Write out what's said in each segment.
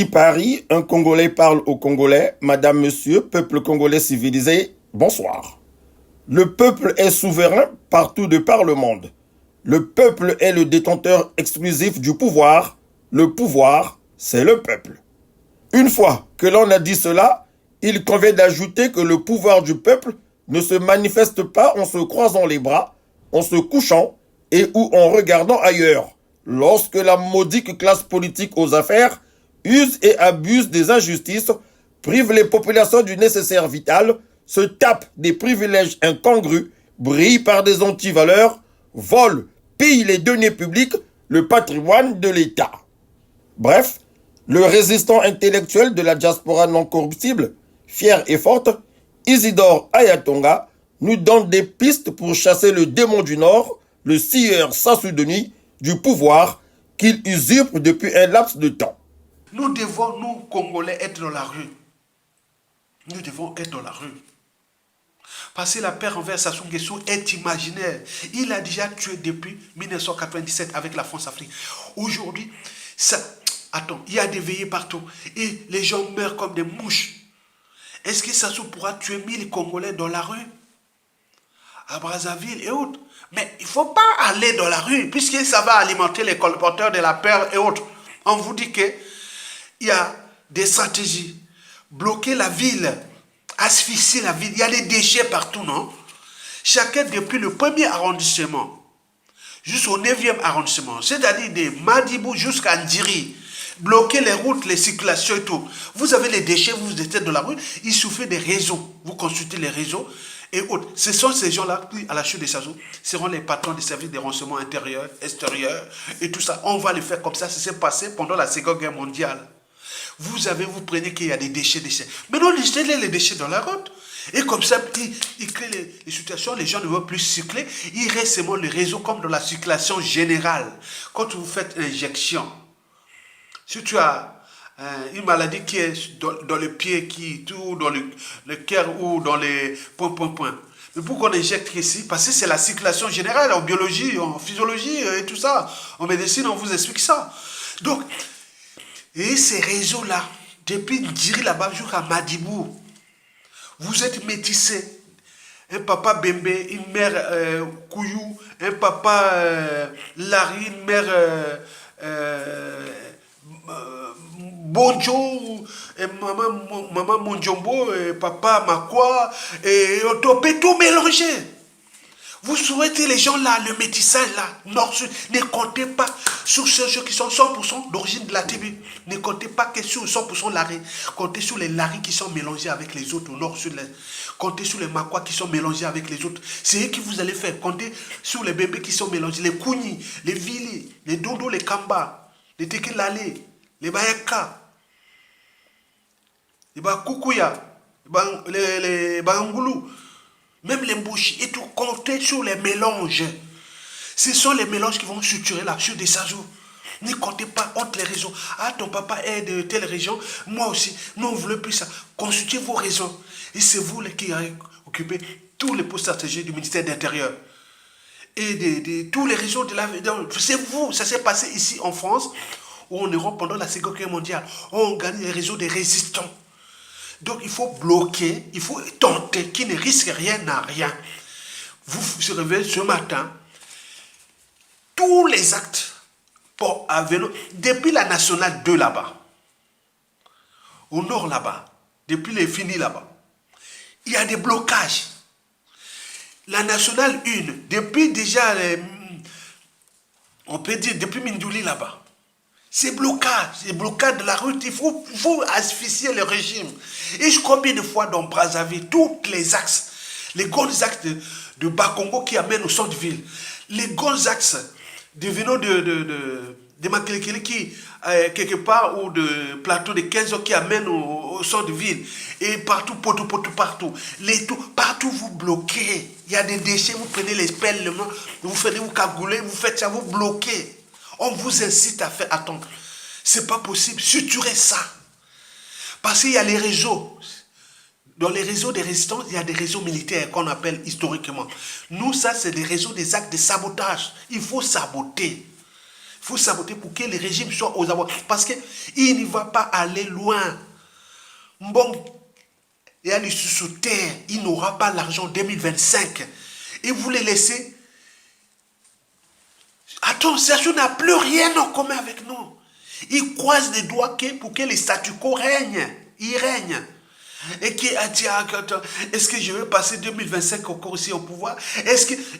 Dit Paris, un Congolais parle au Congolais, Madame, Monsieur, peuple congolais civilisé, bonsoir. Le peuple est souverain partout de par le monde. Le peuple est le détenteur exclusif du pouvoir. Le pouvoir, c'est le peuple. Une fois que l'on a dit cela, il convient d'ajouter que le pouvoir du peuple ne se manifeste pas en se croisant les bras, en se couchant et ou en regardant ailleurs, lorsque la maudite classe politique aux affaires use et abuse des injustices, prive les populations du nécessaire vital, se tape des privilèges incongrus, brille par des antivaleurs, vole, pille les deniers publics, le patrimoine de l'État. Bref, le résistant intellectuel de la diaspora non corruptible, fière et forte, Isidore Ayatonga, nous donne des pistes pour chasser le démon du Nord, le sieur Sassou Denis, du pouvoir qu'il usurpe depuis un laps de temps. Nous devons, nous, Congolais, être dans la rue. Nous devons être dans la rue. Parce que la paix envers Sassou Nguesso est imaginaire. Il a déjà tué depuis 1997 avec la France-Afrique. Aujourd'hui, il y a des veillées partout. Et les gens meurent comme des mouches. Est-ce que Sassou pourra tuer 1000 Congolais dans la rue? À Brazzaville et autres. Mais il ne faut pas aller dans la rue, puisque ça va alimenter les colporteurs de la peur et autres. On vous dit que il y a des stratégies. Bloquer la ville, asphyxier la ville. Il y a des déchets partout, non? Chacun depuis le premier arrondissement jusqu'au 9e arrondissement, c'est-à-dire de Madibou jusqu'à Ndiri, bloquer les routes, les circulations et tout. Vous avez les déchets, vous êtes dans la rue, il suffit des réseaux. Vous consultez les réseaux et autres. Ce sont ces gens-là qui, à la chute des Sassou, seront les patrons des services de renseignement intérieur, extérieur et tout ça. On va le faire comme ça. Ça s'est passé pendant la Seconde Guerre mondiale. Vous prenez qu'il y a des déchets. Maintenant, jetez les déchets dans la route. Et comme ça, il crée les situations, les gens ne veulent plus circuler. Il reste seulement le réseau comme dans la circulation générale. Quand vous faites une injection, si tu as une maladie qui est dans le pied, ou dans le cœur ou dans les points. Mais pourquoi on injecte ici? Parce que c'est la circulation générale en biologie, en physiologie et tout ça. En médecine, on vous explique ça. Donc, et ces réseaux-là, depuis Ndiri là-bas jusqu'à Madibou, vous êtes métissés. Un papa Bembe, une mère Kouyou, un papa Larry, une mère Bonjo, et maman Monjombo, et papa Makwa, et on peut tout mélanger. Vous souhaitez les gens là, le métissage là, nord-sud, ne comptez pas sur ceux qui sont 100% d'origine de la tribu. Ne comptez pas que sur 100% Lari. Comptez sur les Lari qui sont mélangés avec les autres au nord-sud. Comptez sur les Makwa qui sont mélangés avec les autres. C'est eux que vous allez faire. Comptez sur les bébés qui sont mélangés. Les Kouni, les Vili, les Dodo, les Kamba, les Tekelale, les Bayaka, les Bakukuya, les Bangoulou. Même les bouches et tout, comptez sur les mélanges. Ce sont les mélanges qui vont structurer la chute des Sassou. Ne comptez pas entre les réseaux. Ah, ton papa est de telle région, moi aussi. Nous, on ne veut plus ça. Consultez vos réseaux. Et c'est vous qui avez occupé tous les postes stratégiques du ministère de l'Intérieur. Et de tous les réseaux de la... C'est vous, ça s'est passé ici en France, ou en Europe pendant la Seconde Guerre mondiale. On gagne les réseaux des résistants. Donc il faut bloquer, il faut tenter, qui ne risque rien n'a rien. Vous vous réveillez ce matin, tous les actes pour venir, depuis la nationale 2 là-bas, au nord là-bas, depuis les finis là-bas, il y a des blocages. La nationale 1, depuis déjà, on peut dire depuis Mindouli là-bas, c'est blocage de la route. Il faut asphyxier le régime. Et combien de fois dans Brazzaville, tous les axes, les grands axes de Bakongo qui amènent au centre-ville, les grands axes venant de Makelekele qui, quelque part, ou de plateau de 15 ans qui amènent au centre-ville, et partout, partout. Partout vous bloquez. Il y a des déchets, vous prenez les pelles, vous cagoulez, vous faites ça, vous bloquez. On vous incite à faire attendre. C'est pas possible. Suturez ça. Parce qu'il y a les réseaux. Dans les réseaux des résistants, il y a des réseaux militaires qu'on appelle historiquement. Nous, ça, c'est des réseaux des actes de sabotage. Il faut saboter. faut saboter pour que le régime soit aux avoirs. Parce qu'il ne va pas aller loin. Bon, il y a les sous terre, il n'aura pas l'argent en 2025. Et vous les laissez. Attends, Sergio n'a plus rien en commun avec nous. Il croise les doigts pour que les statu quo règnent. Il règne. Et qui a dit, est-ce que je vais passer 2025 encore aussi au pouvoir?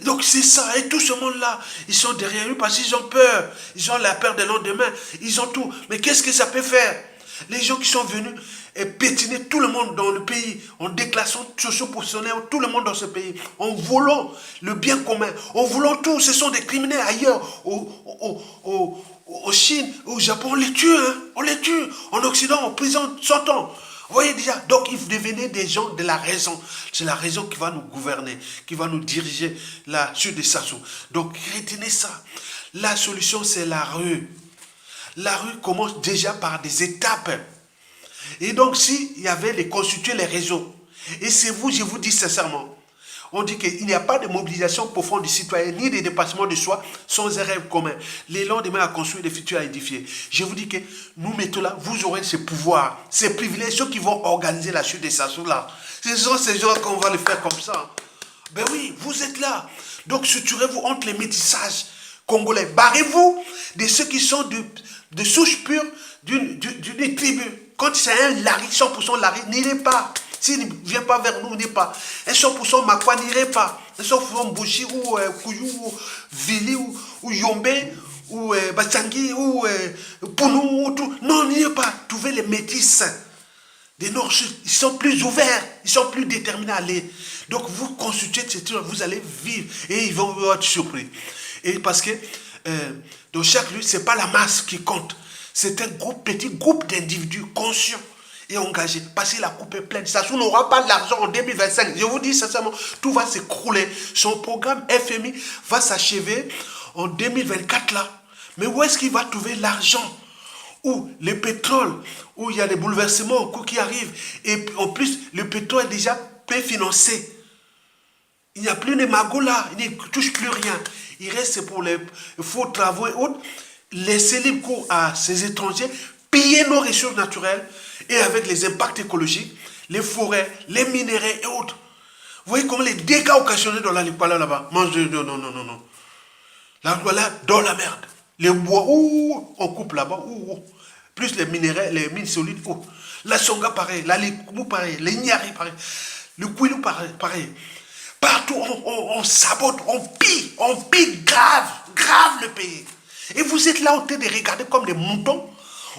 Donc c'est ça, et tout ce monde-là, ils sont derrière lui parce qu'ils ont peur. Ils ont la peur de lendemain, ils ont tout. Mais qu'est-ce que ça peut faire? Les gens qui sont venus pétiner tout le monde dans le pays, en déclassant socio-professionnels, tout le monde dans ce pays, en volant le bien commun, en volant tout. Ce sont des criminels ailleurs, au Chine, au Japon, on les tue, hein? On les tue. En Occident, en prison, 100 ans. Vous voyez déjà, donc ils devenaient des gens de la raison. C'est la raison qui va nous gouverner, qui va nous diriger là, sur des Sassou. Donc retenez ça. La solution, c'est la rue. La rue commence déjà par des étapes. Et donc, s'il y avait les constituer les réseaux, et c'est vous, je vous dis sincèrement, on dit qu'il n'y a pas de mobilisation profonde du citoyen, ni de dépassement de soi, sans un rêve commun. Les lendemains à construire, les futurs à édifier. Je vous dis que nous mettons là, vous aurez ces pouvoirs, ces privilèges, ceux qui vont organiser la chute des Sassou là. Ce sont ces gens qu'on va le faire comme ça. Ben oui, vous êtes là. Donc, structurez-vous entre les métissages congolais. Barrez-vous de ceux qui sont de souche pure d'une tribu. Quand c'est un Lari, 100% Lari, n'irez pas. S'il ne vient pas vers nous, n'irez pas. Un 100% Makwa, n'irez pas. Un 100% Mbushi ou Kouyou, ou Vili, ou Yombe, ou Batsangi, ou Pounou, ou tout. Non, n'irez pas. Trouvez les métis des Nord-Sud. Ils sont plus ouverts, ils sont plus déterminés à aller. Donc vous consultez, vous allez vivre et ils vont être surpris. Et parce que dans chaque lieu, ce n'est pas la masse qui compte. C'est un petit groupe d'individus conscients et engagés. Parce que la coupe est pleine. Sassou n'aura pas l'argent en 2025. Je vous dis sincèrement, tout va s'écrouler. Son programme FMI va s'achever en 2024 là. Mais où est-ce qu'il va trouver l'argent? Où le pétrole, où il y a des bouleversements en cours qui arrivent. Et en plus, le pétrole est déjà préfinancé. Il n'y a plus de magots là. Il ne touche plus rien. Il reste pour les faux travaux et autres. Laisser libre cours à ces étrangers, piller nos ressources naturelles et avec les impacts écologiques, les forêts, les minéraux et autres. Vous voyez comment les dégâts occasionnés dans la Lipala là-bas. Non. Là, voilà, dans la merde. Les bois, on coupe là-bas, plus les minéraux, les mines solides, La Songa pareil, la Likou pareil, les Nyari pareil, le Kouilou pareil. Partout, on sabote, on pille grave le pays. Et vous êtes là en train de regarder comme des moutons,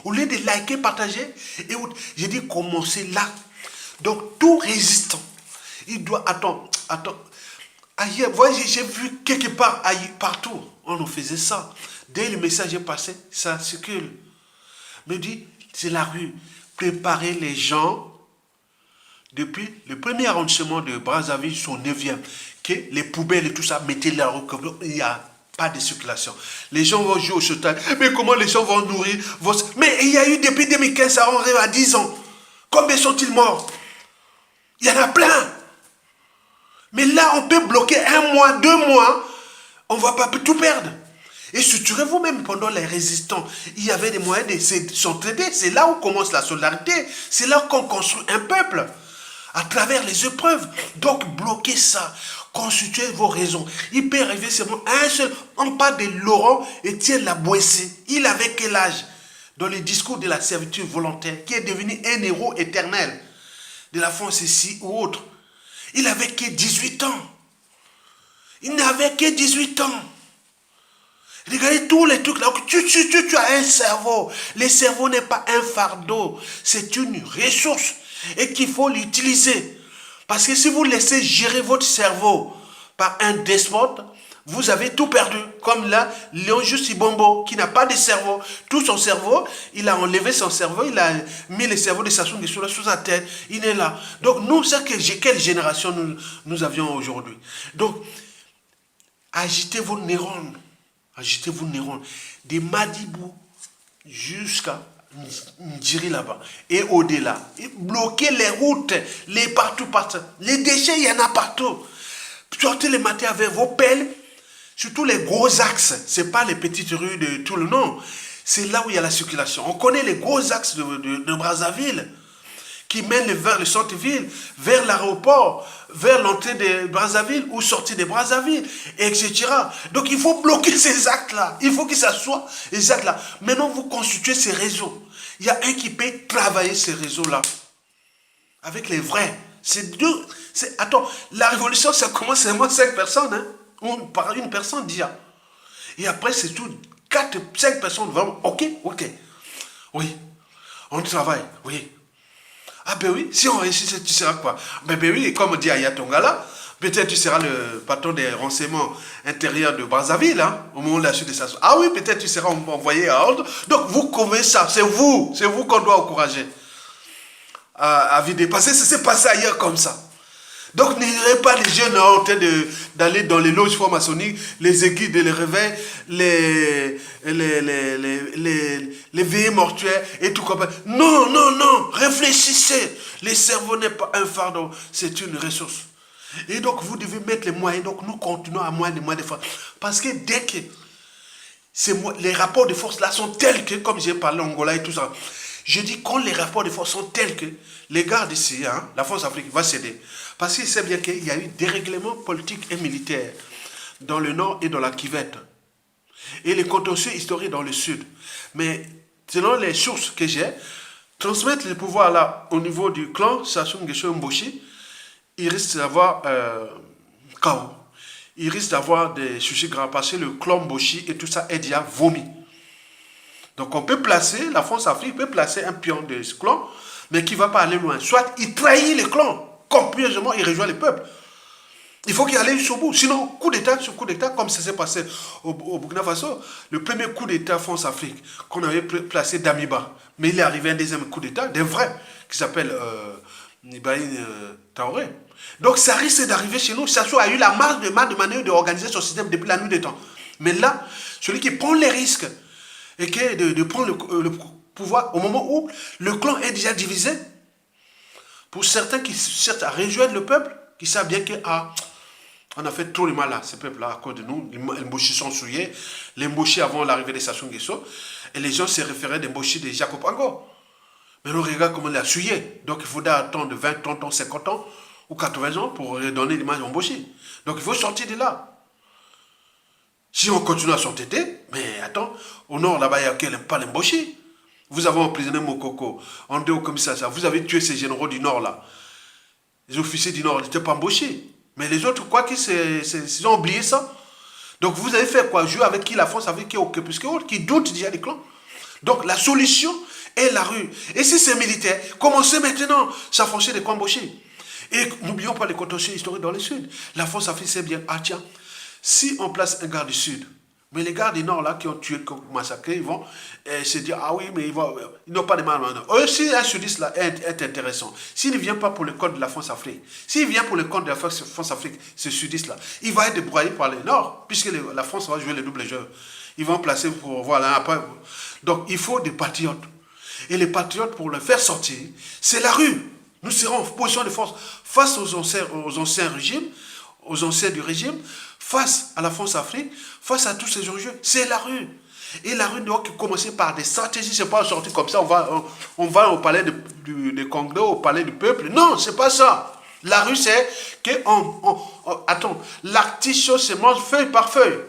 au lieu de liker, partager. Et j'ai dit commencez là. Donc tout résistant, il doit attendre. Ailleurs, voyez, j'ai vu quelque part, partout, on nous faisait ça. Dès le message est passé, ça circule. Me dit, c'est la rue. Préparez les gens depuis le premier arrondissement de Brazzaville, son 9e, que les poubelles et tout ça, mettez la rue comme il y a. Pas de circulation. Les gens vont jouer au cheval. Mais comment les gens vont nourrir Mais il y a eu depuis 2015, ça arrive à 10 ans. Combien sont-ils morts? Il y en a plein. Mais là, on peut bloquer 1 mois, 2 mois. On ne va pas tout perdre. Et structurez-vous même pendant les résistants. Il y avait des moyens de s'entraider. C'est là où commence la solidarité. C'est là qu'on construit un peuple. À travers les épreuves. Donc, bloquez ça. Constituez vos raisons. Il peut arriver seulement un seul. On parle de Laurent Étienne Laboissé. Il avait quel âge? Dans le discours de la servitude volontaire, qui est devenu un héros éternel de la France ici ou autre. Il avait que 18 ans. Il n'avait que 18 ans. Regardez tous les trucs là. Tu as un cerveau. Le cerveau n'est pas un fardeau. C'est une ressource. Et qu'il faut l'utiliser. Parce que si vous laissez gérer votre cerveau par un despote, vous avez tout perdu. Comme là, Léon Ibombo, qui n'a pas de cerveau. Tout son cerveau, il a enlevé son cerveau, il a mis le cerveau de Sassou Nguesso sous sa tête. Il est là. Donc, nous, c'est quelle génération nous avions aujourd'hui. Donc, agitez vos neurones. Agitez vos neurones. Des Madibou jusqu'à Ndjiri là-bas. Et au-delà. Bloquez les routes. Les partout. Les déchets, il y en a partout. Sortez le matin avec vos pelles. Surtout les gros axes, ce n'est pas les petites rues de tout le nom. C'est là où il y a la circulation. On connaît les gros axes de Brazzaville qui mènent vers le centre-ville, vers l'aéroport, vers l'entrée de Brazzaville ou sortie de Brazzaville, etc. Donc il faut bloquer ces actes-là. Il faut que ça soit ces actes-là. Maintenant, vous constituez ces réseaux. Il y a un qui peut travailler ces réseaux-là avec les vrais. C'est deux. Attends, la révolution, ça commence seulement 5 personnes, hein, ou par une personne déjà. Et après, c'est tout 4, 5 personnes vraiment. Ok. Oui. On travaille, oui. Ah ben oui, si on réussit, tu seras quoi? Ben oui, comme dit Ayatongala, peut-être tu seras le patron des renseignements intérieurs de Brazzaville, hein, au moment de la suite de ça. Ah oui, peut-être tu seras envoyé à ordre. Donc vous couvrez ça, c'est vous qu'on doit encourager à vider. Parce que ça s'est passé ailleurs comme ça. Donc n'ignorez pas les jeunes en train d'aller dans les loges franc-maçonniques, les aiguilles de les réveils, les veillées mortuaires et tout comme ça. Non, réfléchissez. Le cerveau n'est pas un fardeau, c'est une ressource. Et donc vous devez mettre les moyens, donc nous continuons à moyens de force. Parce que dès que les rapports de force là sont tels que, comme j'ai parlé Angola et tout ça, je dis quand les rapports de force sont tels que les gars d'ici, hein, la force africaine va céder. Parce qu'il sait bien qu'il y a eu des règlements politiques et militaires dans le nord et dans la Kivette. Et les contentieux historiques dans le sud. Mais selon les sources que j'ai, transmettre le pouvoir là au niveau du clan Sassou Nguesso Mboshi, il risque d'avoir chaos. Il risque d'avoir des soucis graves parce que le clan Mboshi et tout ça est déjà vomi. Donc on peut placer, la France-Afrique peut placer un pion de ce clan, mais qui ne va pas aller loin. Soit il trahit le clan, complètement il rejoint le peuple. Il faut qu'il aille jusqu'au bout. Sinon, coup d'État sur coup d'État, comme ça s'est passé au Burkina Faso, le premier coup d'État France-Afrique qu'on avait placé Damiba, mais il est arrivé un deuxième coup d'État, des vrais, qui s'appelle Ibrahim Traoré. Donc ça risque d'arriver chez nous. Sassou a eu la marge de manœuvre d'organiser son système depuis la nuit des temps. Mais là, celui qui prend les risques et qui est de prendre le pouvoir au moment où le clan est déjà divisé, pour certains qui cherchent à rejoindre le peuple, qui savent bien que on a fait trop de mal à ce peuple-là à cause de nous. Les Mboshi sont souillés, les Mboshi avant l'arrivée de Sassou Nguesso, et les gens se référaient des Mboshi de Jacob Ango. Mais on regarde comment il a souillé. Donc il faudra attendre 20, 30 ans, 50 ans ou 80 ans pour redonner l'image au Mboshi. Donc il faut sortir de là. Si on continue à s'entêter, mais attends, au nord là-bas, il n'y a pas l'Mboshi. Vous avez emprisonné Mokoko, on dit au commissariat, vous avez tué ces généraux du nord là. Les officiers du nord n'étaient pas embauchés. Mais les autres, quoi qu'ils ont oublié ça. Donc vous avez fait quoi? Jouer avec qui? La France, avec qui? Qui doutent déjà des clans. Donc la solution est la rue. Et si c'est militaire, commencez maintenant à s'affranchir des camps embauchés. Et n'oublions pas les contentieux historiques dans le sud. La France a fait c'est bien. Ah tiens, si on place un garde du sud, mais les gars du nord là qui ont tué, qui ont massacré, ils vont se dire, ah oui, mais ils n'ont pas de mal. Eux, si un sudiste là est intéressant, s'il ne vient pas pour le compte de la France-Afrique, s'il vient pour le compte de la France-Afrique, ce sudiste là, il va être débrouillé par le nord, puisque la France va jouer le double jeu. Ils vont placer pour, voilà, après. Donc il faut des patriotes. Et les patriotes, pour le faire sortir, c'est la rue. Nous serons en position de force face aux anciens régimes, aux anciens du régime, face à la France-Afrique, face à tous ces enjeux. C'est la rue. Et la rue doit commencer par des stratégies. Ce n'est pas sortir comme ça, on va au palais du Congrès, au palais du peuple. Non, ce n'est pas ça. La rue, c'est que attends, l'artichaut se mange feuille par feuille.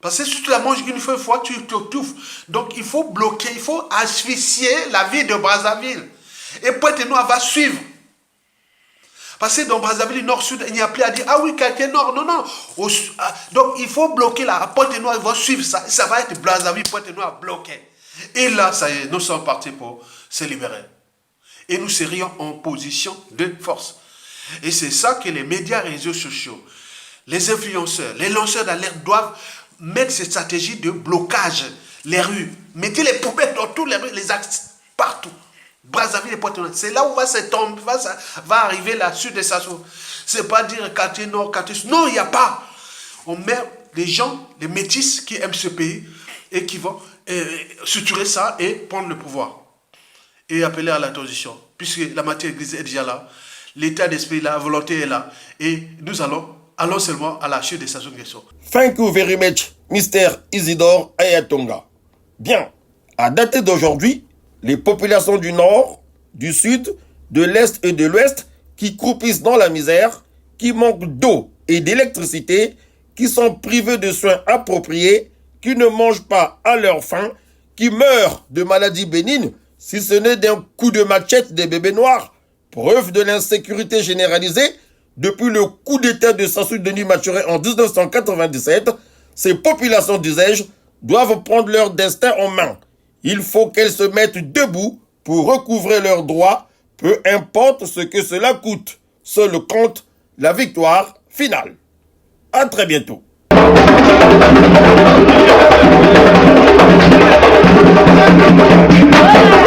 Parce que si tu la manges une fois, tu t'étouffes. Donc il faut bloquer, il faut asphyxier la vie de Brazzaville. Et Pointe-Noire va suivre. Parce que dans Brazzaville, nord-sud, il n'y a plus à dire, ah oui, quartier nord, non. Donc il faut bloquer là. Pointe-Noire, ils vont suivre ça. Ça va être Brazzaville, Pointe-Noire bloqué. Et là, ça y est, nous sommes partis pour se libérer. Et nous serions en position de force. Et c'est ça que les médias et les réseaux sociaux, les influenceurs, les lanceurs d'alerte doivent mettre cette stratégie de blocage. Les rues, mettez les poubelles dans tous les rues, les axes, partout. Brazzaville et Pointe-Noire, c'est là où va arriver la suite de Sassou. C'est pas dire quartier nord, quartier sud. Non, il n'y a pas. On met les gens, les métis qui aiment ce pays et qui vont suturer ça et prendre le pouvoir. Et appeler à la transition. Puisque la matière grise est déjà là, l'état d'esprit là, la volonté est là. Et nous allons Allons seulement à la chute de Sassou Nguesso. Thank you very much, Mr. Isidore Ayatonga. Bien, à dater d'aujourd'hui, les populations du Nord, du Sud, de l'Est et de l'Ouest qui croupissent dans la misère, qui manquent d'eau et d'électricité, qui sont privés de soins appropriés, qui ne mangent pas à leur faim, qui meurent de maladies bénignes, si ce n'est d'un coup de machette des bébés noirs, preuve de l'insécurité généralisée. Depuis le coup d'état de Sassou Denis Maturé en 1997, ces populations, disais-je, doivent prendre leur destin en main. Il faut qu'elles se mettent debout pour recouvrer leurs droits, peu importe ce que cela coûte. Seul compte la victoire finale. À très bientôt. Hey!